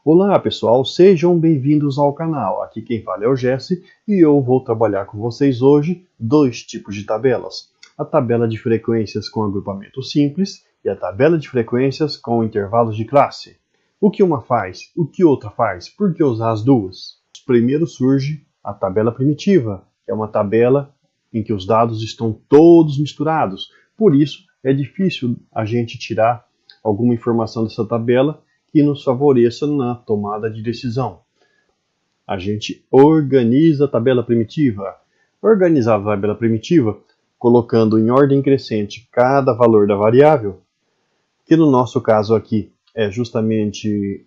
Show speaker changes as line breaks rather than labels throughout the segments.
Olá pessoal, sejam bem-vindos ao canal. Aqui quem fala é o Jesse e eu vou trabalhar com vocês hoje dois tipos de tabelas. A tabela de frequências com agrupamento simples e a tabela de frequências com intervalos de classe. O que uma faz? O que outra faz? Por que usar as duas? Primeiro surge a tabela primitiva, que é uma tabela em que os dados estão todos misturados. Por isso é difícil a gente tirar alguma informação dessa tabela que nos favoreça na tomada de decisão. A gente organiza a tabela primitiva. Organizar a tabela primitiva colocando em ordem crescente cada valor da variável, que no nosso caso aqui é justamente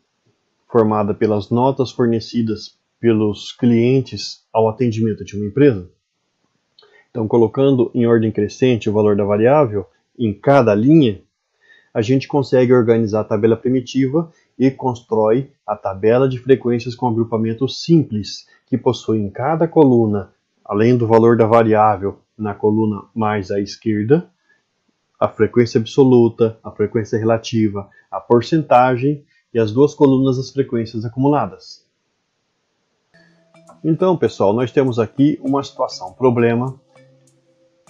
formada pelas notas fornecidas pelos clientes ao atendimento de uma empresa. Então, colocando em ordem crescente o valor da variável em cada linha, a gente consegue organizar a tabela primitiva e constrói a tabela de frequências com agrupamento simples, que possui em cada coluna, além do valor da variável na coluna mais à esquerda, a frequência absoluta, a frequência relativa, a porcentagem e as duas colunas das frequências acumuladas. Então, pessoal, nós temos aqui uma situação, problema,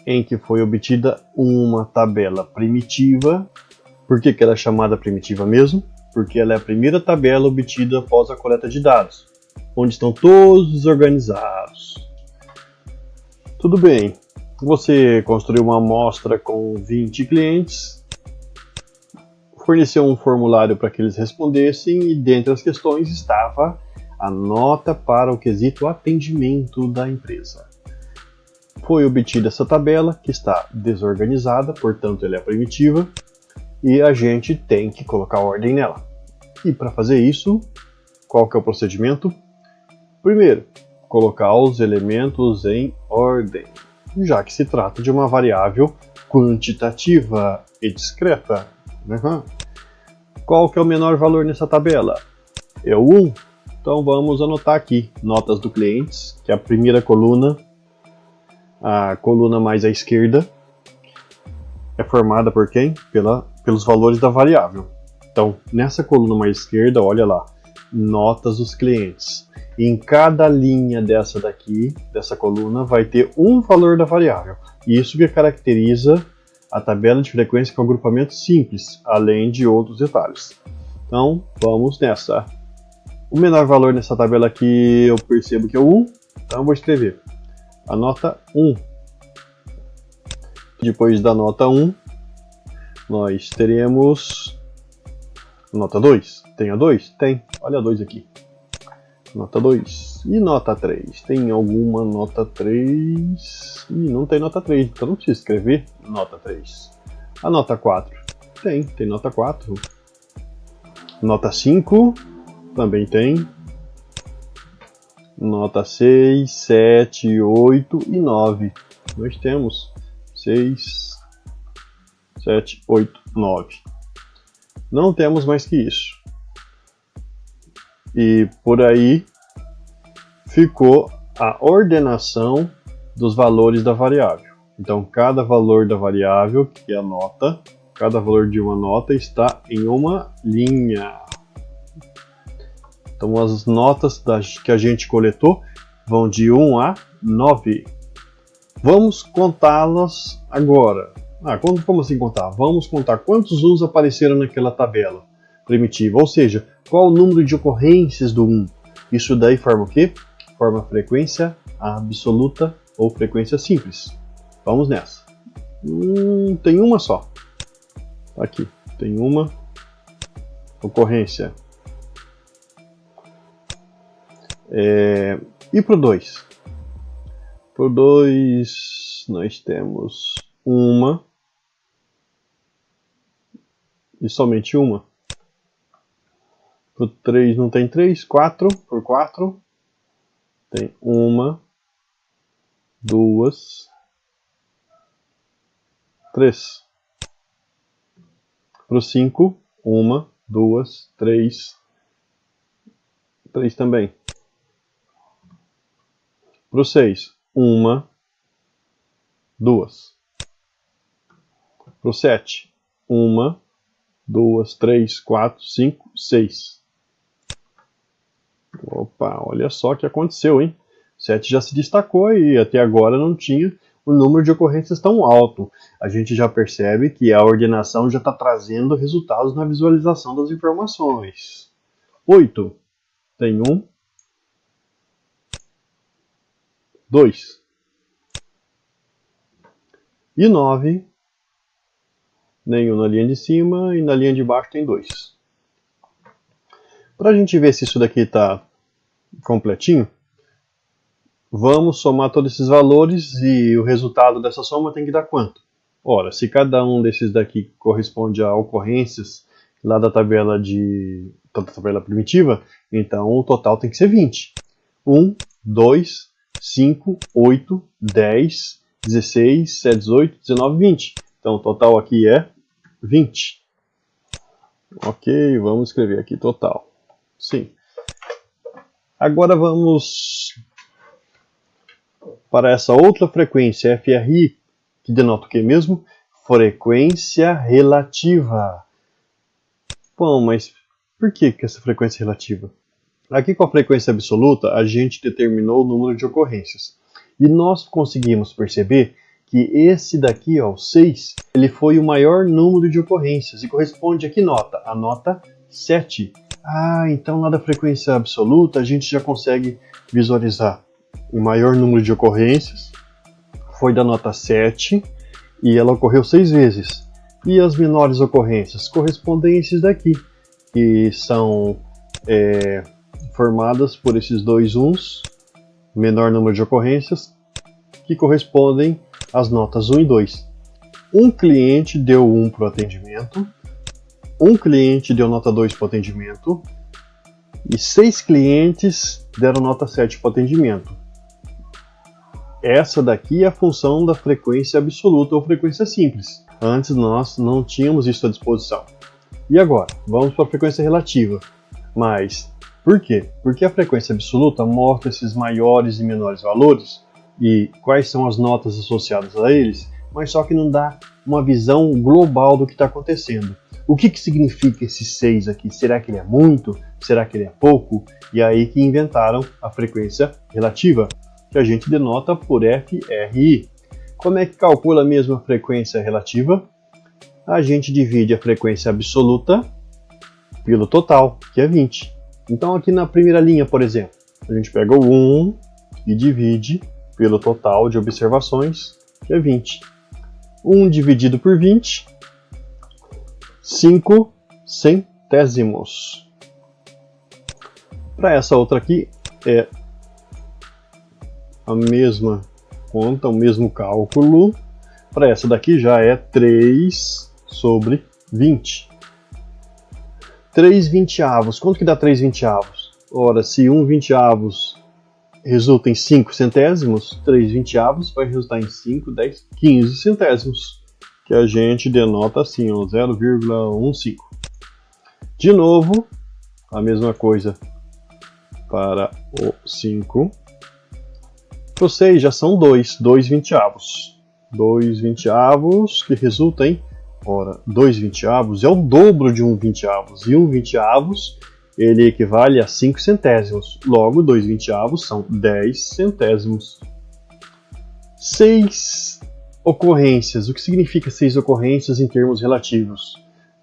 em que foi obtida uma tabela primitiva. Por que ela é chamada primitiva mesmo? Porque ela é a primeira tabela obtida após a coleta de dados, onde estão todos organizados. Tudo bem, você construiu uma amostra com 20 clientes, forneceu um formulário para que eles respondessem e dentre as questões estava a nota para o quesito atendimento da empresa. Foi obtida essa tabela, que está desorganizada, portanto ela é primitiva, e a gente tem que colocar ordem nela. E para fazer isso, qual que é o procedimento? Primeiro, colocar os elementos em ordem, já que se trata de uma variável quantitativa e discreta. Qual que é o menor valor nessa tabela? É o 1. Então vamos anotar aqui, notas do cliente, que é a primeira coluna, a coluna mais à esquerda, é formada por quem? Pelos valores da variável. Então, nessa coluna mais esquerda, olha lá, notas dos clientes. E em cada linha dessa daqui, dessa coluna, vai ter um valor da variável. Isso que caracteriza a tabela de frequência com agrupamento simples, além de outros detalhes. Então, vamos nessa. O menor valor nessa tabela aqui eu percebo que é o 1, então eu vou escrever a nota 1. Depois da nota 1, nós teremos nota 2. Tem a 2? Tem. Olha a 2 aqui. Nota 2. E nota 3? Tem alguma nota 3? Ih, não tem nota 3, então não precisa escrever nota 3. A nota 4? Tem nota 4. Nota 5? Também tem. Nota 6, 7, 8 e 9. Nós temos 6, 7, 8, 9. Não temos mais que isso. E por aí ficou a ordenação dos valores da variável. Então, cada valor da variável, que é a nota, cada valor de uma nota está em uma linha. Então, as notas que a gente coletou vão de 1 a 9. Vamos contá-las agora. Como assim contar? Vamos contar quantos 1s apareceram naquela tabela primitiva, ou seja, qual o número de ocorrências do 1. Isso daí forma o quê? Forma frequência absoluta ou frequência simples. Vamos nessa. Tem uma só. Aqui, tem uma ocorrência. E para o 2? Para o 2 nós temos uma e somente uma. Para o 3 não tem 3, 4. Por 4 tem uma, 2, 3. Para o 5, uma, 2, 3. 3 também. Para o 6, uma, 2. Para o 7, uma, 2, 3, 4, 5, 6. Opa, olha só o que aconteceu, hein? 7 já se destacou e até agora não tinha um número de ocorrências tão alto. A gente já percebe que a ordenação já está trazendo resultados na visualização das informações. 8 tem 1, 2. E 9, nenhum na linha de cima e na linha de baixo tem 2. Para a gente ver se isso daqui está completinho, vamos somar todos esses valores e o resultado dessa soma tem que dar quanto? Ora, se cada um desses daqui corresponde a ocorrências lá da tabela primitiva, então o total tem que ser 20. 1, 2, 5, 8, 10, 16, 18, 19, 20. Então o total aqui é 20. Ok, vamos escrever aqui total. Sim. Agora vamos para essa outra frequência, FRI, que denota o que mesmo? Frequência relativa. Bom, mas por que essa frequência relativa? Aqui com a frequência absoluta, a gente determinou o número de ocorrências. E nós conseguimos perceber que esse daqui, ó, o 6, ele foi o maior número de ocorrências. E corresponde a que nota? A nota 7. Ah, então lá da frequência absoluta a gente já consegue visualizar o maior número de ocorrências. Foi da nota 7 e ela ocorreu 6 vezes. E as menores ocorrências correspondem a esses daqui, que são formadas por esses dois uns, menor número de ocorrências, que correspondem às notas 1 e 2. Um cliente deu 1 para o atendimento, um cliente deu nota 2 para o atendimento, e 6 clientes deram nota 7 para o atendimento. Essa daqui é a função da frequência absoluta ou frequência simples. Antes nós não tínhamos isso à disposição. E agora, vamos para a frequência relativa. Mas, por quê? Porque a frequência absoluta mostra esses maiores e menores valores e quais são as notas associadas a eles, mas só que não dá uma visão global do que está acontecendo. O que significa esse 6 aqui? Será que ele é muito? Será que ele é pouco? E aí que inventaram a frequência relativa, que a gente denota por FRI. Como é que calcula mesmo a frequência relativa? A gente divide a frequência absoluta pelo total, que é 20. Então aqui na primeira linha, por exemplo, a gente pega o 1 e divide pelo total de observações, que é 20. 1 dividido por 20, 5 centésimos. Para essa outra aqui é a mesma conta, o mesmo cálculo. Para essa daqui já é 3 sobre 20. 3 vinteavos. Quanto que dá 3 vinteavos? Ora, se 1 vinteavos resulta em 5 centésimos, 3 vinteavos vai resultar em 5, 10, 15 centésimos, que a gente denota assim, 0,15. De novo, a mesma coisa para o 5. Para o 6 já são 2 vinteavos. 2 vinteavos que resulta em, ora, 2 vinteavos é o dobro de 1 vinteavos. E 1 vinteavos ele equivale a 5 centésimos. Logo, 2 vinteavos são 10 centésimos. 6 ocorrências. O que significa 6 ocorrências em termos relativos?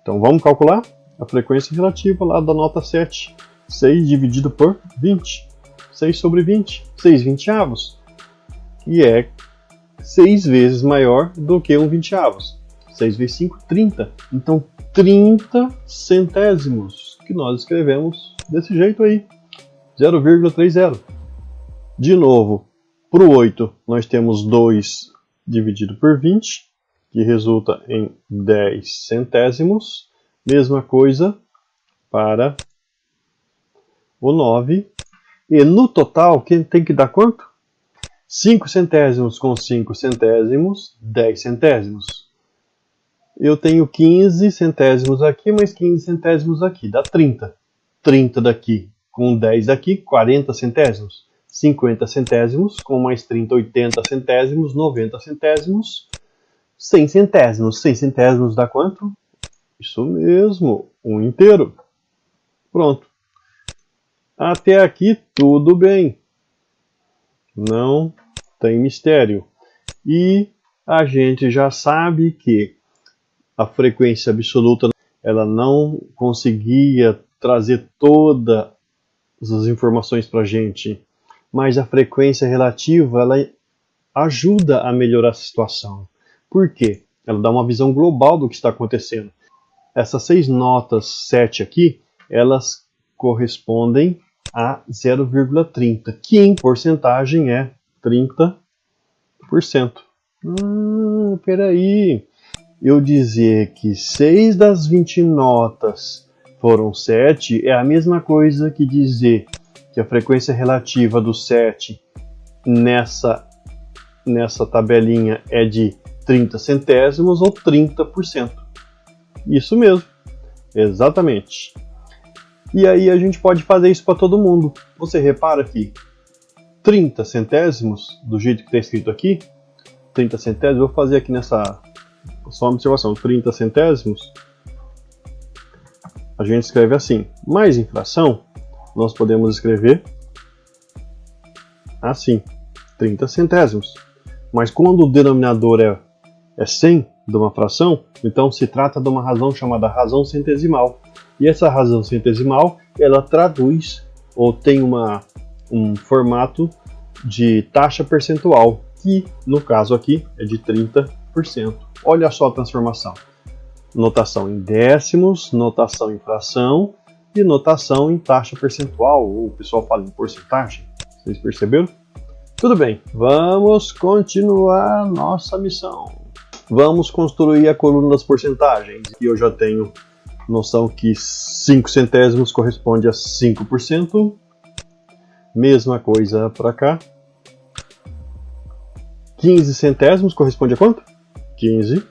Então vamos calcular a frequência relativa lá da nota 7. 6 dividido por 20. 6 sobre 20. 6 vinteavos. E é 6 vezes maior do que 1 vinteavos. 6 vezes 5, 30. Então 30 centésimos, que nós escrevemos desse jeito aí. 0,30. De novo, para o 8, nós temos 2 dividido por 20, que resulta em 10 centésimos. Mesma coisa para o 9. E no total, quem tem que dar quanto? 5 centésimos com 5 centésimos, 10 centésimos. Eu tenho 15 centésimos aqui, mais 15 centésimos aqui, dá 30. 30 daqui com 10 aqui, 40 centésimos. 50 centésimos com mais 30, 80 centésimos, 90 centésimos, 100 centésimos. 100 centésimos dá quanto? Isso mesmo, 1 inteiro. Pronto. Até aqui tudo bem. Não tem mistério. E a gente já sabe que a frequência absoluta ela não conseguia trazer todas as informações para a gente, mas a frequência relativa ela ajuda a melhorar a situação. Por quê? Ela dá uma visão global do que está acontecendo. Essas 6 notas 7 aqui, elas correspondem a 0,30, que em porcentagem é 30%. Peraí. Eu dizer que 6 das 20 notas foram 7 é a mesma coisa que dizer que a frequência relativa do 7 nessa tabelinha é de 30 centésimos ou 30%. Isso mesmo, exatamente. E aí a gente pode fazer isso para todo mundo. Você repara que 30 centésimos, do jeito que está escrito aqui, 30 centésimos, vou fazer aqui nessa... Só uma observação, 30 centésimos, a gente escreve assim. Mais em fração, nós podemos escrever assim, 30 centésimos. Mas quando o denominador é 100 de uma fração, então se trata de uma razão chamada razão centesimal. E essa razão centesimal, ela traduz ou tem um formato de taxa percentual, que no caso aqui é de 30%. Olha só a transformação. Notação em décimos, notação em fração e notação em taxa percentual, ou o pessoal fala em porcentagem. Vocês perceberam? Tudo bem, vamos continuar nossa missão. Vamos construir a coluna das porcentagens. E eu já tenho noção que 5 centésimos corresponde a 5%. Mesma coisa para cá. 15 centésimos corresponde a quanto? 15%.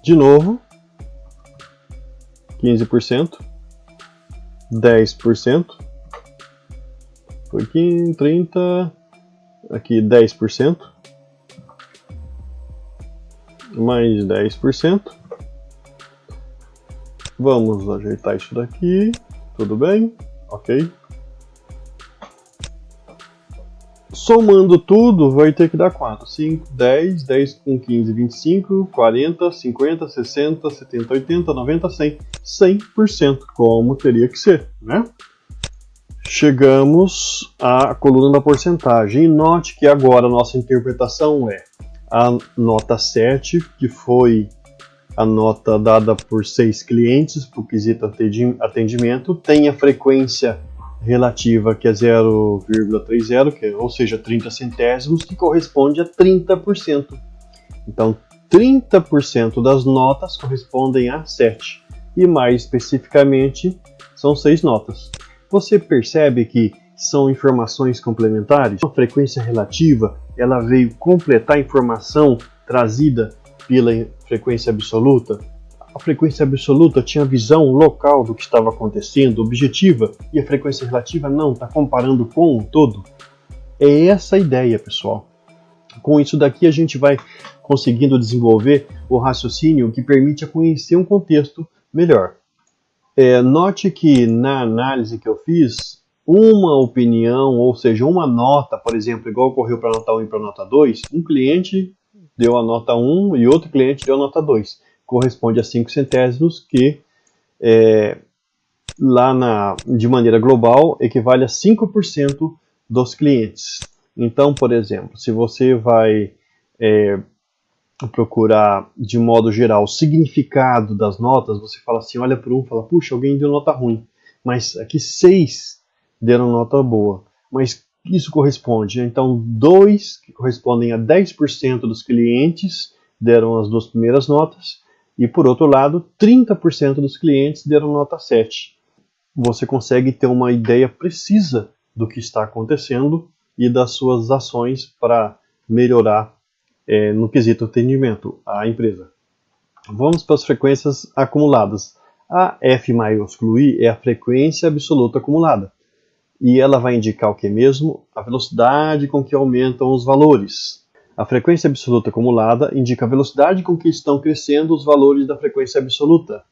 De novo. 15%. 10%. Foi aqui 30%. Aqui 10%. Mais 10%. Vamos ajeitar isso daqui. Tudo bem? Ok. Somando tudo, vai ter que dar quanto? 5, 10, 10 com 15, 25, 40, 50, 60, 70, 80, 90, 100. 100%, como teria que ser, né? Chegamos à coluna da porcentagem. E note que agora a nossa interpretação é a nota 7, que foi a nota dada por 6 clientes para o quesito atendimento, tem a frequência relativa que é 0,30, ou seja, 30 centésimos, que corresponde a 30%. Então, 30% das notas correspondem a 7. E mais especificamente, são 6 notas. Você percebe que são informações complementares? A frequência relativa, ela veio completar a informação trazida pela frequência absoluta. A frequência absoluta tinha visão local do que estava acontecendo, objetiva, e a frequência relativa não, está comparando com o todo. É essa a ideia, pessoal. Com isso daqui a gente vai conseguindo desenvolver o raciocínio que permite a conhecer um contexto melhor. Note que na análise que eu fiz, uma opinião, ou seja, uma nota, por exemplo, igual ocorreu para a nota 1 e para a nota 2, um cliente deu a nota 1 e outro cliente deu a nota 2. Corresponde a 5 centésimos, que de maneira global equivale a 5% dos clientes. Então, por exemplo, se você vai procurar de modo geral o significado das notas, você fala assim, olha para um e fala, puxa, alguém deu nota ruim, mas aqui 6 deram nota boa. Mas isso corresponde, então 2, que correspondem a 10% dos clientes, deram as 2 primeiras notas, e por outro lado, 30% dos clientes deram nota 7. Você consegue ter uma ideia precisa do que está acontecendo e das suas ações para melhorar no quesito atendimento à empresa. Vamos para as frequências acumuladas. A F maiúsculo I é a frequência absoluta acumulada. E ela vai indicar o que mesmo? A velocidade com que aumentam os valores. A frequência absoluta acumulada indica a velocidade com que estão crescendo os valores da frequência absoluta.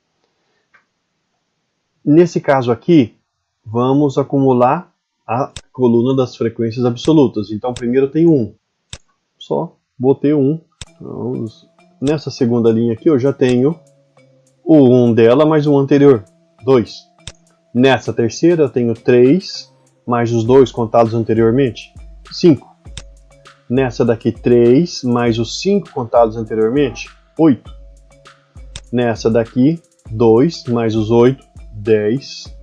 nesse caso aqui, vamos acumular a coluna das frequências absolutas. Então, primeiro tem 1. Só botei 1. Então, nessa segunda linha aqui, eu já tenho o 1 dela mais o anterior, 2. Nessa terceira, eu tenho 3, mais os 2 contados anteriormente, 5. Nessa daqui, 3, mais os 5 contados anteriormente, 8. Nessa daqui, 2, mais os 8, 10.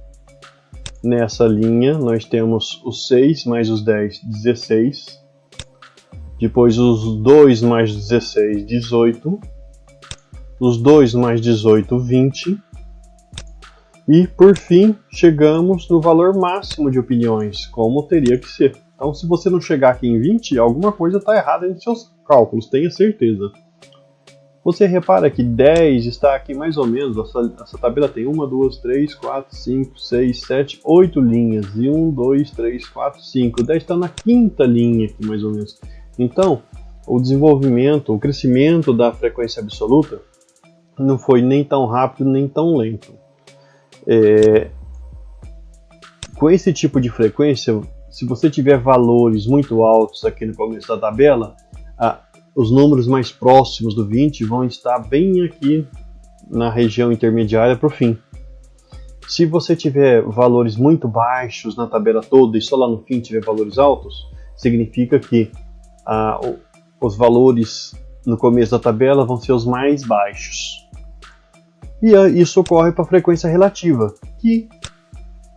Nessa linha, nós temos os 6 mais os 10, 16. Depois os 2 mais 16, 18. Os 2 mais 18, 20. E, por fim, chegamos no valor máximo de opiniões, como teria que ser. Então, se você não chegar aqui em 20, alguma coisa está errada nos seus cálculos, tenha certeza. Você repara que 10 está aqui mais ou menos, essa tabela tem 1, 2, 3, 4, 5, 6, 7, 8 linhas. E 1, 2, 3, 4, 5. 10 está na quinta linha aqui mais ou menos. Então, o desenvolvimento, o crescimento da frequência absoluta não foi nem tão rápido nem tão lento. Com esse tipo de frequência, se você tiver valores muito altos aqui no começo da tabela, os números mais próximos do 20 vão estar bem aqui na região intermediária para o fim. Se você tiver valores muito baixos na tabela toda e só lá no fim tiver valores altos, significa que os valores no começo da tabela vão ser os mais baixos. E isso ocorre para a frequência relativa, que,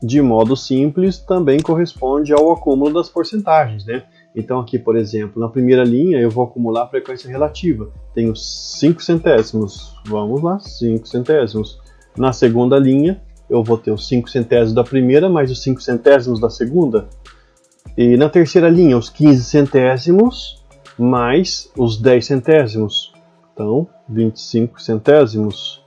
de modo simples, também corresponde ao acúmulo das porcentagens, né? Então aqui, por exemplo, na primeira linha eu vou acumular a frequência relativa. Tenho 5 centésimos. Vamos lá, 5 centésimos. Na segunda linha eu vou ter os 5 centésimos da primeira mais os 5 centésimos da segunda. E na terceira linha os 15 centésimos mais os 10 centésimos. Então, 25 centésimos.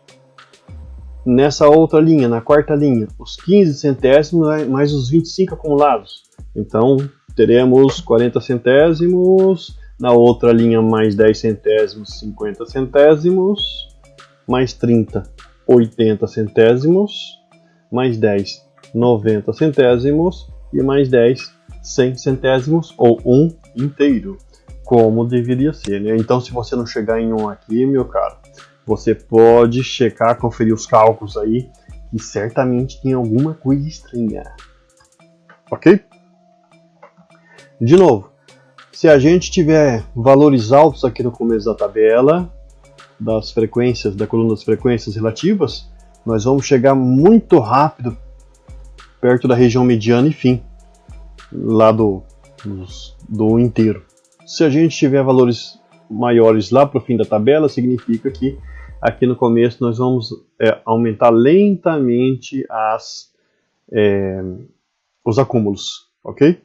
Nessa outra linha, na quarta linha, os 15 centésimos mais os 25 acumulados. Então, teremos 40 centésimos, na outra linha mais 10 centésimos, 50 centésimos, mais 30, 80 centésimos, mais 10, 90 centésimos e mais 10, 100 centésimos ou 1 inteiro, como deveria ser, né? Então, se você não chegar em 1 aqui, meu caro, você pode checar, conferir os cálculos aí, que certamente tem alguma coisa estranha. Ok? De novo, se a gente tiver valores altos aqui no começo da tabela, das frequências, da coluna das frequências relativas, nós vamos chegar muito rápido perto da região mediana e fim, lá do inteiro. Se a gente tiver valores maiores lá para o fim da tabela, significa que aqui no começo nós vamos aumentar lentamente os acúmulos, ok?